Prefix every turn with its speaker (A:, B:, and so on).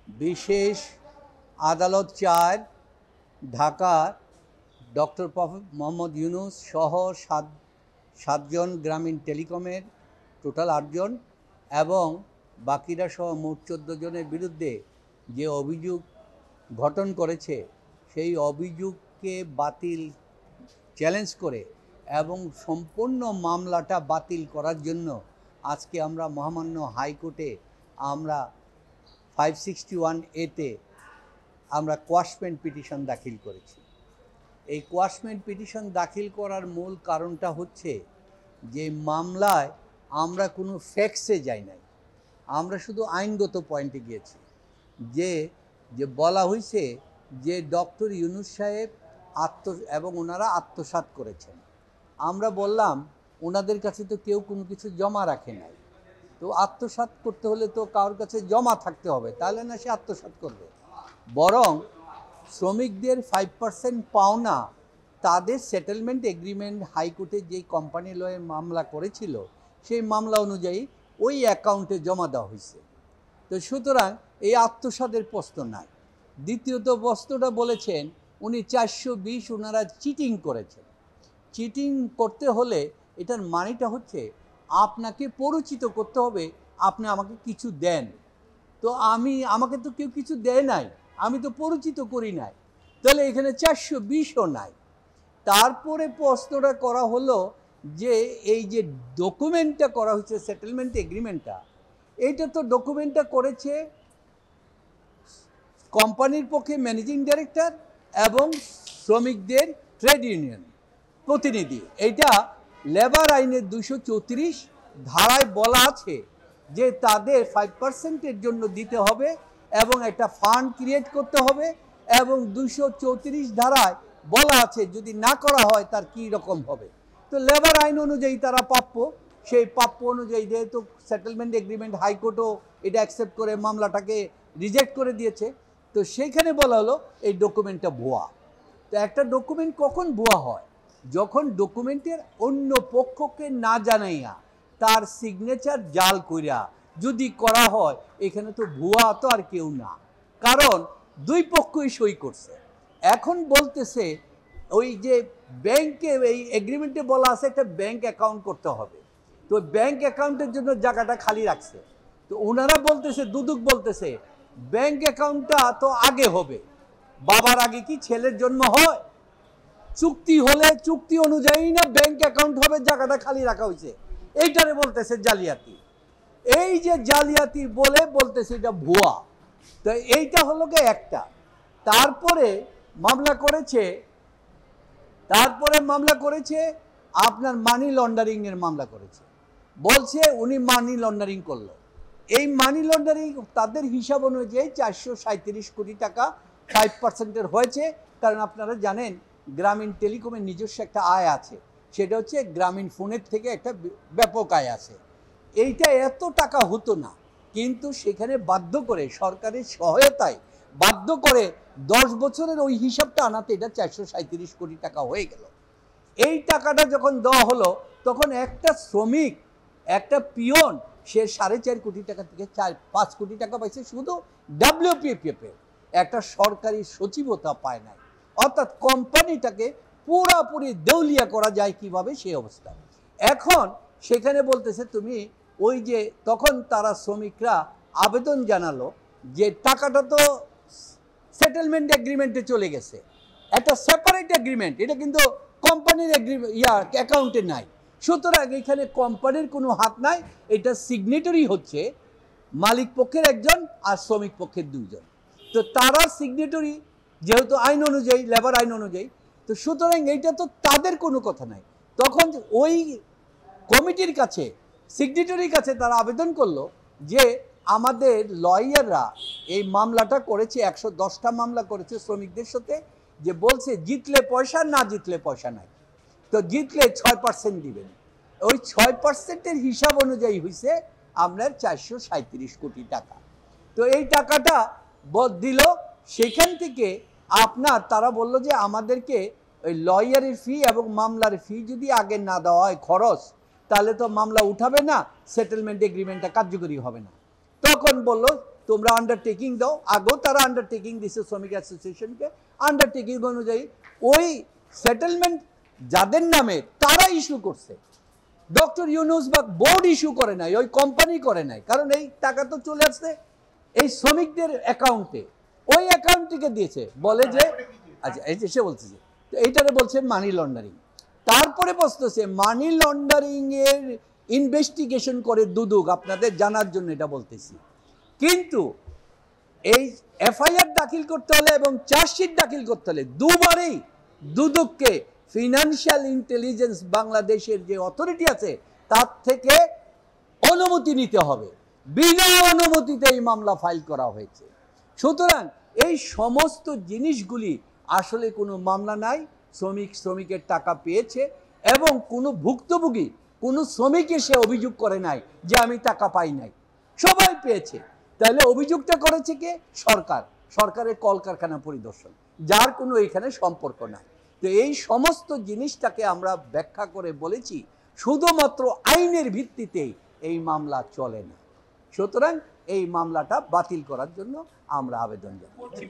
A: বিশেষ আদালত ৪ ঢাকা ডক্টর মোহাম্মদ ইউনূস সহ সাতজন গ্রামীণ টেলিকমের টোটাল ৮ জন এবং বাকিরা সহ মোট ১৪ জনের বিরুদ্ধে যে অভিযোগ গঠন করেছে সেই অভিযোগকে বাতিল চ্যালেঞ্জ করে এবং সম্পূর্ণ মামলাটা বাতিল করার জন্য আজকে আমরা মহামান্য হাইকোর্টে আমরা 561A-তে আমরা কোয়াশমেন্ট পিটিশন দাখিল করেছি। এই কোয়াশমেন্ট পিটিশন দাখিল করার মূল কারণটা হচ্ছে যে মামলায় আমরা কোনো ফ্যাক্টসে যাই নাই, আমরা শুধু আইনগত পয়েন্টে গিয়েছি। যে বলা হয়েছে যে ডক্টর ইউনূস সাহেব এবং ওনারা আত্মসাৎ করেছেন। আমরা বললাম ওনাদের কাছে তো কেউ কোনো কিছু জমা রাখে নাই, তো আত্মসাৎ করতে হলে তো কারোর কাছে জমা থাকতে হবে, তাহলে না সে আত্মসাৎ করবে। বরং শ্রমিকদের 5% পাওনা তাদের সেটেলমেন্ট এগ্রিমেন্ট হাইকোর্টে যেই কোম্পানি লয়ের মামলা করেছিল সেই মামলা অনুযায়ী ওই অ্যাকাউন্টে জমা দেওয়া হয়েছে। তো সুতরাং এই আত্মসাতের প্রশ্ন নাই। দ্বিতীয়ত প্রশ্নটা বলেছেন উনি 420 ওনারা চিটিং করেছেন। চিটিং করতে হলে এটার মানেটা হচ্ছে আপনাকে পরিচিত করতে হবে, আপনি আমাকে কিছু দেন। তো আমাকে তো কেউ কিছু দেয় নাই, আমি তো পরিচিত করি নাই, তাহলে এখানে 420ও নাই। তারপরে প্রশ্নটা করা হলো যে এই যে ডকুমেন্টটা করা হয়েছে সেটেলমেন্ট এগ্রিমেন্টটা, এইটা তো ডকুমেন্টটা করেছে কোম্পানির পক্ষে ম্যানেজিং ডাইরেক্টর এবং শ্রমিকদের ট্রেড ইউনিয়ন প্রতিনিধি। এইটা লেবার আইনের 234 ধারায় বলা আছে যে তাদের 5%-এর জন্য দিতে হবে এবং একটা ফান্ড ক্রিয়েট করতে হবে, এবং 234 ধারায় বলা আছে যদি না করা হয় তার কী রকম হবে। তো লেবার আইন অনুযায়ী তারা প্রাপ্য, সেই প্রাপ্য অনুযায়ী যেহেতু সেটেলমেন্ট এগ্রিমেন্ট হাইকোর্টও এটা অ্যাকসেপ্ট করে মামলাটাকে রিজেক্ট করে দিয়েছে, তো সেইখানে বলা হলো এই ডকুমেন্টটা ভুয়া। তো একটা ডকুমেন্ট কখন ভুয়া হয়? যখন ডকুমেন্টের অন্য পক্ষকে না জানাইয়া তার সিগনেচার জাল কইরা যদি করা হয়, এখানে তো ভুয়া তো আর কেউ না, কারণ দুই পক্ষই সই করছে। এখন বলতেছে ওই যে ব্যাংকে এই এগ্রিমেন্টে বলা আছে একটা ব্যাংক অ্যাকাউন্ট করতে হবে, তো ব্যাংক অ্যাকাউন্টের জন্য জায়গাটা খালি রাখছে। তো ওনারা বলতেছে, দুদক বলতেছে ব্যাংক অ্যাকাউন্টটা তো আগে হবে, বাবার আগে কি ছেলের জন্ম হয়? চুক্তি হলে চুক্তি অনুযায়ী না ব্যাংক অ্যাকাউন্ট হবে, জায়গাটা খালি রাখা হয়েছে। এইটারে বলতেছে জালিয়াতি। এই যে জালিয়াতি বলতেছে এটা ভুয়া। তো এইটা হলো গিয়ে একটা। তারপরে মামলা করেছে আপনার মানি লন্ডারিংয়ের মামলা করেছে, বলছে উনি মানি লন্ডারিং করলো। এই মানি লন্ডারিং তাদের হিসাব অনুযায়ী 437 কোটি টাকা 5%-এর হয়েছে। কারণ আপনারা জানেন গ্রামীণ টেলিকমের নিজস্ব একটা আয় আছে, সেটা হচ্ছে গ্রামীণ ফোনের থেকে একটা ব্যাপক আয় আছে। এইটা এত টাকা হতো না, কিন্তু সেখানে বাধ্য করে সরকারের সহায়তায় বাধ্য করে 10 বছরের ওই হিসাবটা আনাতে এটা 437 কোটি টাকা হয়ে গেল। এই টাকাটা যখন দেওয়া হলো তখন একটা শ্রমিক, একটা পিয়ন, সে 4.5 কোটি টাকা থেকে 4-5 কোটি টাকা পাইছে শুধু WPF এর, একটা সরকারি সচিবতা পায় নাই। অর্থাৎ কোম্পানিটাকে পুরোপুরি দেউলিয়া করা যায় কিভাবে সেই অবস্থা। এখন সেখানে বলতেছে তুমি ওই যে তখন তারা শ্রমিকরা আবেদন জানালো যে টাকাটা তো সেটেলমেন্ট এগ্রিমেন্টে চলে গেছে, একটা সেপারেট এগ্রিমেন্ট, এটা কিন্তু কোম্পানির অ্যাকাউন্টে নাই, সুতরাং এখানে কোম্পানির কোনো হাত নাই, এটা সিগনেটরি হচ্ছে মালিক পক্ষের একজন আর শ্রমিক পক্ষের 2 জন। তো তারা সিগনেটরি যেহেতু আইন অনুযায়ী, লেবার আইন অনুযায়ী, তো সুতরাং এইটা তো তাদের কোনো কথা নাই। তখন ওই কমিটির কাছে, সিগনেটরির কাছে তারা আবেদন করলো যে আমাদের লয়াররা এই মামলাটা করেছে, 110টা মামলা করেছে শ্রমিকদের সাথে, যে বলছে জিতলে পয়সা, না জিতলে পয়সা নাই, তো জিতলে 6% দিবেন। ওই 6%-এর হিসাব অনুযায়ী হয়েছে আপনার 437 কোটি টাকা। তো এই টাকাটা দিল, সেখান থেকে আপনার তারা বলল যে আমাদেরকে ওই লয়ারের ফি এবং মামলার ফি যদি আগে না দেওয়া হয় খরচ, তাহলে তো মামলা উঠাবে না, সেটেলমেন্ট এগ্রিমেন্টটা কার্যকরী হবে না। তখন বলল তোমরা আন্ডারটেকিং দাও। আগেও তারা আন্ডারটেকিং দিছে শ্রমিক অ্যাসোসিয়েশনকে, আন্ডারটেকিং অনুযায়ী ওই সেটেলমেন্ট যাদের নামে তারা ইস্যু করছে, ডক্টর ইউনূস বা বোর্ড ইস্যু করে নাই, ওই কোম্পানি করে নাই, কারণ এই টাকা তো চলে আসছে এই শ্রমিকদের অ্যাকাউন্টে, ওই অ্যাকাউন্ট থেকে দিয়েছে, বলে যে আচ্ছা এই যে সে বলছে যে এইটারে বলছে মানি লন্ডারিং। তারপরে বসতেছে মানি লন্ডারিং এর ইনভেস্টিগেশন করে দুদক, আপনাদের জানার জন্য এটা বলতেছি। কিন্তু এই এফআইআর দাখিল করতে হলে এবং চার্জশিট দাখিল করতে হলে দুবারেই দুদককে ফিনান্সিয়াল ইন্টেলিজেন্স বাংলাদেশের যে অথরিটি আছে তার থেকে অনুমতি নিতে হবে। বিনা অনুমতিতে এই মামলা ফাইল করা হয়েছে। সুতরাং এই সমস্ত জিনিসগুলি আসলে কোনো মামলা নাই, শ্রমিকের টাকা পেয়েছে এবং কোনো ভুক্তভোগী কোনো শ্রমিক এসে অভিযোগ করে নাই যে আমি টাকা পাই নাই, সবাই পেয়েছে। তাহলে অভিযোগটা করেছে কে? সরকার, সরকারের কলকারখানা পরিদর্শন, যার কোনো এখানে সম্পর্ক নাই। তো এই সমস্ত জিনিসটাকে আমরা ব্যাখ্যা করে বলেছি শুধুমাত্র আইনের ভিত্তিতেই এই মামলা চলে না। সুতরাং এই মামলাটা বাতিল করার জন্য আমরা আবেদন জানাচ্ছি।